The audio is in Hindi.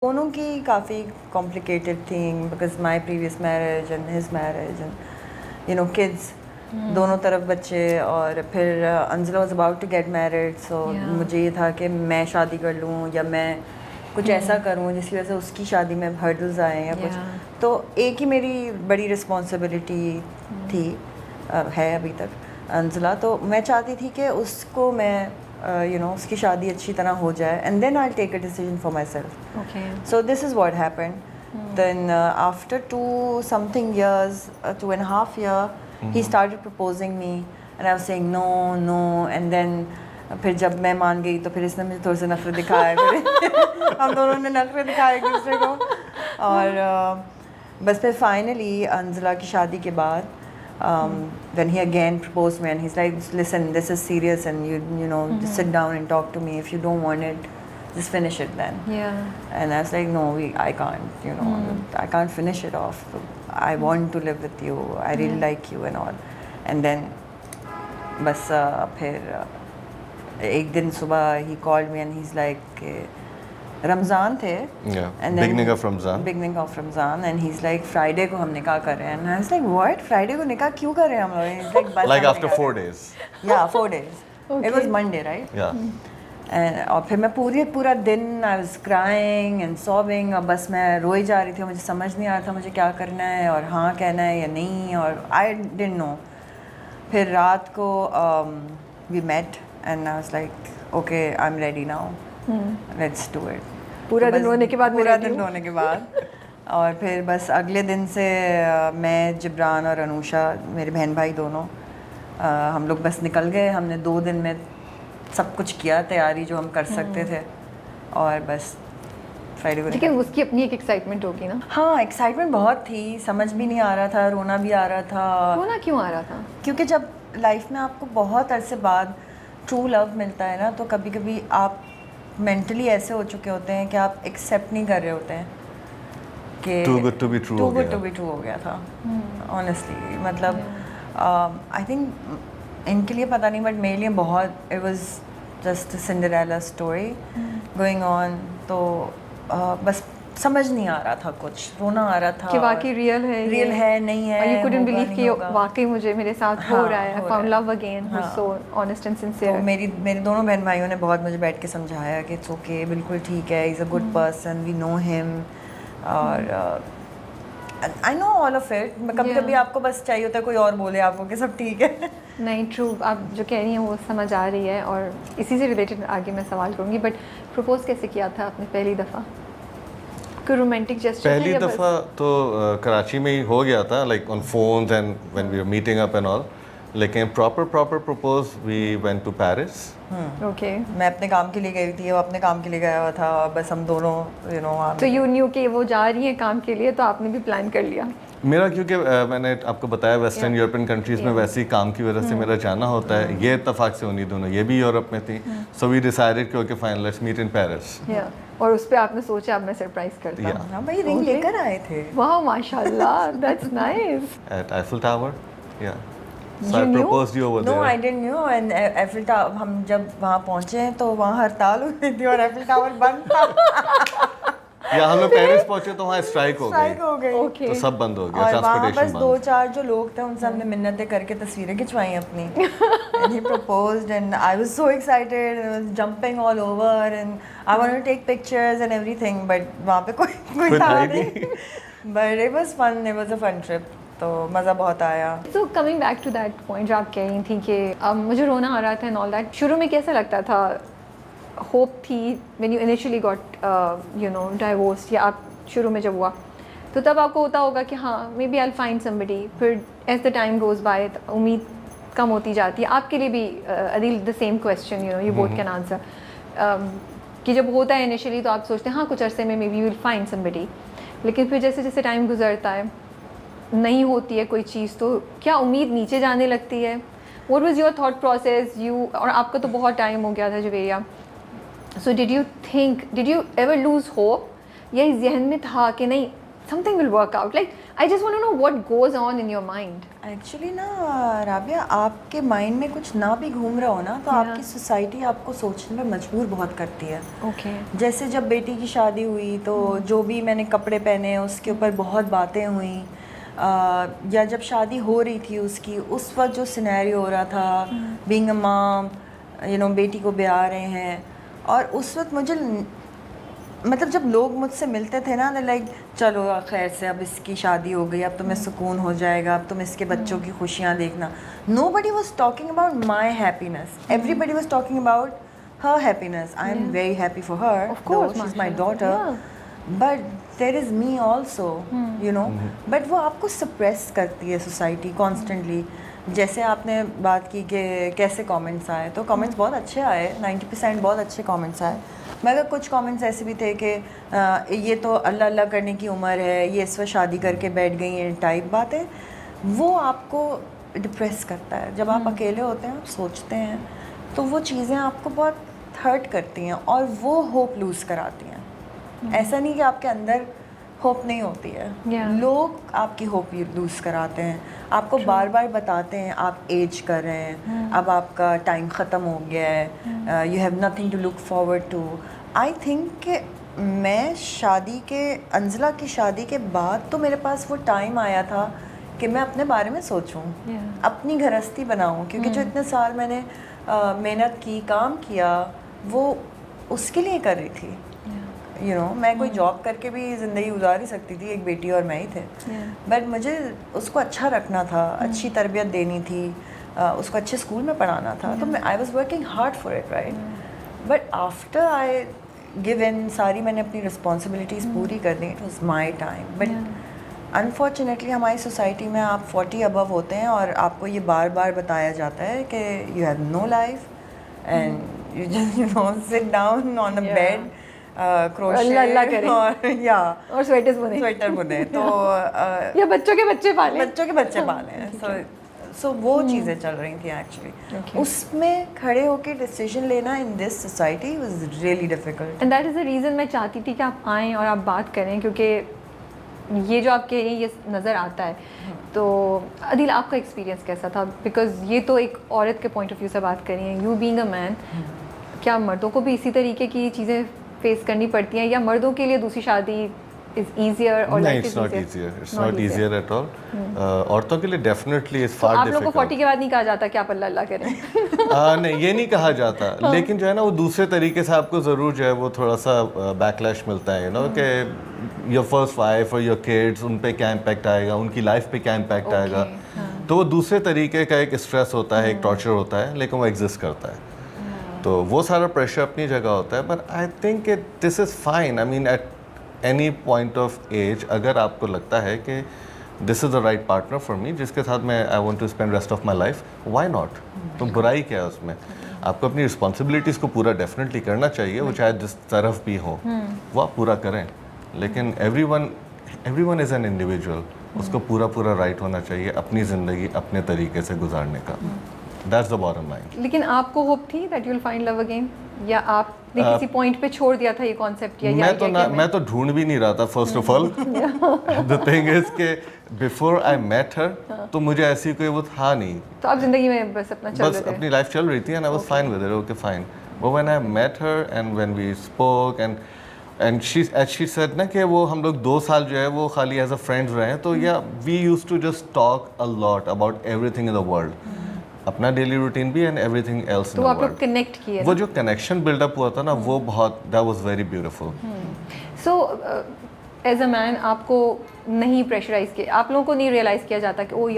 दोनों की काफ़ी कॉम्प्लिकेटेड थी because my previous marriage and his marriage and kids दोनों तरफ बच्चे। और फिर Angela was about to get married, so मुझे ये था कि मैं शादी कर लूँ या मैं कुछ ऐसा करूँ जिसकी वजह से उसकी शादी में हर्डल्स आए या कुछ। तो एक ही मेरी बड़ी रिस्पॉन्सिबिलिटी थी, है अभी तक, अंजला। तो मैं चाहती थी कि उसको मैं उसकी शादी अच्छी तरह हो जाए and then I take a decision for myself. So this is what happened. Then after 2-something years, 2.5 years, he started proposing me and I was saying no no, and then फिर जब मैं मान गई तो फिर इसने मुझे थोड़े से नखरे दिखाए। फिर हम दोनों ने नखरे दिखाए एक दूसरे को। और बस फिर फाइनली अंजला की शादी के बाद when he again proposed me and he's like, listen, this is serious and you know just sit down and talk to me. If you don't want it, just finish it then. And I was like, no, I can't, I can't finish it off. I want to live with you, I really like you and all. And then बस फिर एक दिन सुबह he called me and he's like, Ramzan थे, beginning of Ramzan, and he is like Friday को हम निकाह कर रहे हैं। And I was like what, Friday को निकाह क्यों कर रहे हैं हम लोग? इट्स लाइक बस लाइक आफ्टर 4 days, या 4 days, it was Monday right. And और फिर मैं पूरा दिन I was crying and sobbing, और बस मैं रोई जा रही थी। मुझे समझ नहीं आ रहा था मुझे क्या करना है और हाँ कहना है या नहीं, और आई डिडंट नो। फिर रात को we met and I was like okay, I am ready now, let's do it. पूरा दिन रोने के बाद और फिर बस अगले दिन से मैं, जिब्रान और अनुषा, मेरे बहन भाई दोनों, हम लोग बस निकल गए। हमने 2 दिन में सब कुछ किया, तैयारी जो हम कर सकते थे, और बस फ्राइडे को। लेकिन उसकी अपनी एक एक्साइटमेंट होगी ना? हाँ, एक्साइटमेंट बहुत थी, समझ भी नहीं आ रहा था, रोना भी आ रहा था। रोना क्यों आ रहा था? क्योंकि जब लाइफ में आपको बहुत अरसे बाद ट्रू लव मिलता है ना, तो कभी कभी आप मेंटली ऐसे हो चुके होते हैं कि आप एक्सेप्ट नहीं कर रहे होते हैं कि too good to be true हो गया था। ऑनेस्टली मतलब आई थिंक इनके लिए पता नहीं, बट मेरे लिए बहुत, it was just Cinderella story going on. तो बस समझ नहीं आ रहा था, कुछ रोना आ रहा था कि वाकई रियल है नहीं है, और यू कुडंट बिलीव कि वाकई मुझे मेरे साथ हो रहा है। I found love again, who so honest and sincere. तो मेरे दोनों बहन भाइयों ने बहुत मुझे बैठ के समझाया कि इट्स ओके, बिल्कुल ठीक है, is a good person, we know him, और I know all of it. कभी कभी आपको बस चाहिए होता है कोई और बोले आपको कि सब ठीक है। नहीं, ट्रू, आप जो कह रही हैं वो समझ आ रही है, और इसी से रिलेटेड आगे मैं सवाल करूँगी। बट प्रपोज कैसे किया था आपने पहली दफ़ा? कोई रोमांटिक जेस्चर? पहली दफ़ा तो कराची में ही हो गया था, like on phones and when we were meeting up and all. लेकिन proper propose we went to Paris. Okay. मैं अपने काम के लिए गई थी, वो अपने काम के लिए गया हुआ था, बस हम दोनों तो यू न्यू कि वो जा रही है काम के लिए, तो आपने भी प्लान कर लिया? मेरा क्योंकि मैंने आपको बताया वेस्टर्न यूरोपियन कंट्रीज़ में वैसे ही काम की वजह से मेरा जाना होता है। ये इत्तेफाक से उन्हीं दोनों, ये भी यूरोप में थी, सो वी डिसाइडेड कि okay fine, let's meet in Paris. और उस पे आपने सोचा अब मैं सरप्राइज करता हूं। हां भाई, रिंग लेकर आए थे। वाह, माशाल्लाह, that's nice. At Eiffel Tower, या So I proposed you over there. No, I didn't know. And Eiffel Tower, हम जब वहाँ पहुँचे तो वहाँ हड़ताल हुई थी और Eiffel Tower बंद था। या हम लोग पेरिस पहुँचे तो वहाँ स्ट्राइक हो गई। Okay. तो सब बंद हो गया, और वहाँ ट्रांसपोर्टेशन बस 2-4 जो लोग थे उनसे हमने मिन्नतें करके तस्वीरें खिंचवाई अपनी। And he proposed and I was so excited and I was jumping all over and I wanted to take pictures and everything, but वहाँ पे कोई था नहीं। But it was fun, it was a fun trip. तो मज़ा बहुत आया। So coming back to that point जो आप कह रही थी कि मुझे रोना आ रहा था and all that, शुरू में कैसा लगता था? होप थी when you initially got divorced, या आप शुरू में जब हुआ तो तब आपको होता होगा कि हाँ maybe I'll find somebody, फिर as the time goes by उम्मीद कम होती जाती है। आपके लिए भी Adil, the same question, you both can answer, कि जब होता है initially तो आप सोचते हैं हाँ कुछ अरसे में maybe you will find somebody, लेकिन फिर जैसे जैसे टाइम गुजरता है नहीं होती है कोई चीज़, तो क्या उम्मीद नीचे जाने लगती है? What was your thought process? और आपका तो बहुत टाइम हो गया था Javeria, so did you ever lose hope, या इस जहन में था कि नहीं something will work out. Like I just want to know what goes on in your mind. Actually ना राबिया, आपके माइंड में कुछ ना भी घूम रहा हो ना, तो आपकी सोसाइटी आपको सोचने पे मजबूर बहुत करती है. Okay. जैसे जब बेटी की शादी हुई तो जो भी मैंने कपड़े पहने उसके ऊपर बहुत बातें हुई, या जब शादी हो रही थी उसकी, उस वक्त जो सिनेरियो हो रहा था, बीइंग अ मॉम, बेटी को ब्याह रहे हैं, और उस वक्त मुझे मतलब जब लोग मुझसे मिलते थे ना, लाइक चलो खैर से अब इसकी शादी हो गई, अब तुम्हें सुकून हो जाएगा, अब तुम इसके बच्चों की खुशियाँ देखना. Nobody was talking about my happiness. Everybody was talking about her happiness. I am very happy for her. Of course, though she's my mashallah. daughter. Yeah. But there is me also, But वो आपको suppress करती है society constantly. जैसे आपने बात की कि कैसे कमेंट्स आए, तो कमेंट्स बहुत अच्छे आए, 90% बहुत अच्छे कमेंट्स आए, मगर कुछ कमेंट्स ऐसे भी थे कि ये तो अल्लाह अल्लाह करने की उम्र है, ये इस वक्त शादी करके बैठ गई हैं टाइप बातें. वो आपको डिप्रेस करता है. जब आप अकेले होते हैं, आप सोचते हैं, तो वो चीज़ें आपको बहुत हर्ट करती हैं और वो होप लूज़ कराती हैं. ऐसा नहीं कि आपके अंदर होप नहीं होती है. लोग आपकी होप लूज़ कराते हैं, आपको बार बार बताते हैं आप एज कर रहे हैं, अब आपका टाइम ख़त्म हो गया है, you have nothing to look forward to. I think कि मैं शादी के, अंजला की शादी के बाद तो मेरे पास वो टाइम आया था कि मैं अपने बारे में सोचूं, अपनी गृहस्थी बनाऊं, क्योंकि जो इतने साल मैंने मेहनत की, काम किया, वो उसके लिए कर रही थी. मैं कोई जॉब करके भी ज़िंदगी गुजार ही सकती थी, एक बेटी और मैं ही थे, बट मुझे उसको अच्छा रखना था, अच्छी तरबियत देनी थी, उसको अच्छे स्कूल में पढ़ाना था, तो मैं I was working hard for it, right. But after I give in, सारी मैंने अपनी रिस्पॉन्सिबिलिटीज़ पूरी कर दी, it was my time. But unfortunately हमारी सोसाइटी में आप 40 अबव होते हैं और आपको ये बार बार बताया जाता है कि you have no life and you just sit down on a bed, अल्लाह करे और स्वेटर बुने तो या बच्चों के बच्चे पाले. सो वो चीज़ें चल रही थी एक्चुअली. उसमें खड़े होकर डिसीजन लेना in this society was really difficult. And that is the reason मैं चाहती थी कि आप आएँ और आप बात करें, क्योंकि ये जो आप कह रही हैं ये नज़र आता है. तो अदिल, आपका एक्सपीरियंस कैसा था? बिकॉज ये तो एक औरत के पॉइंट ऑफ व्यू से बात कर रही हैं, यू बीइंग अ मैन, क्या मर्दों को भी इसी तरीके की चीज़ें फेस करनी पड़ती हैं, या मर्दों के लिए दूसरी शादी is easier or नहीं, life it's is not easier? easier. It's not easier at all. औरतों के लिए definitely it's far आप लोगों को difficult. 40 के बाद नहीं कहा जाता कि आप अल्लाह अल्लाह करें. नहीं, ये नहीं कहा जाता, लेकिन जो है ना वो दूसरे तरीके से आपको ज़रूर जो है वो थोड़ा सा बैकलैश मिलता है, कि योर फर्स्ट वाइफ और योर किड्स, उन पे क्या इम्पैक्ट आएगा, उनकी लाइफ पे क्या इम्पैक्ट आएगा. तो वो दूसरे तरीके का एक स्ट्रेस होता है, एक टॉर्चर होता है, लेकिन वो एग्जिस्ट करता है. तो वो सारा प्रेशर अपनी जगह होता है. But I think this is fine. I mean at any point of age, अगर आपको लगता है कि this is the right partner for me, जिसके साथ मैं I want to spend rest of my life, why not. तो बुराई क्या है उसमें? आपको अपनी रिस्पॉन्सिबिलिटीज़ को पूरा डेफिनेटली करना चाहिए, वो चाहे जिस तरफ भी हो, वो आप पूरा करें. लेकिन एवरीवन इज़ एन इंडिविजुअल, उसको पूरा राइट होना चाहिए अपनी ज़िंदगी अपने तरीके से गुजारने का. That's the bottom line. लेकिन आपको होप थी that you'll find love again, या आपने किसी पॉइंट पे छोड़ दिया था ये कॉन्सेप्ट? या मैं तो ढूंढ भी नहीं रहा था. First of all the thing is के बिफोर आई मेट हर, तो मुझे ऐसी कोई वो था नहीं. तो आप जिंदगी में बस अपना चल रहे थे, अपनी लाइफ चल रही थी, and I was fine with it. Okay fine. But when I met her and when we spoke and she said ना कि वो हम लोग 2 साल जो है वो खाली एज अ फ्रेंड्स रहे हैं. तो या we used to just talk a lot about everything in the world, अपना डेली रूटीन भी and everything else in the world. तो आप लोग कनेक्ट किए, वो जो कनेक्शन बिल्डअप हुआ था ना, वो बहुत, that was very beautiful. So as a man आपको नहीं प्रेशराइज किया, आप लोगों को नहीं रियलाइज़ किया जाता कि ओ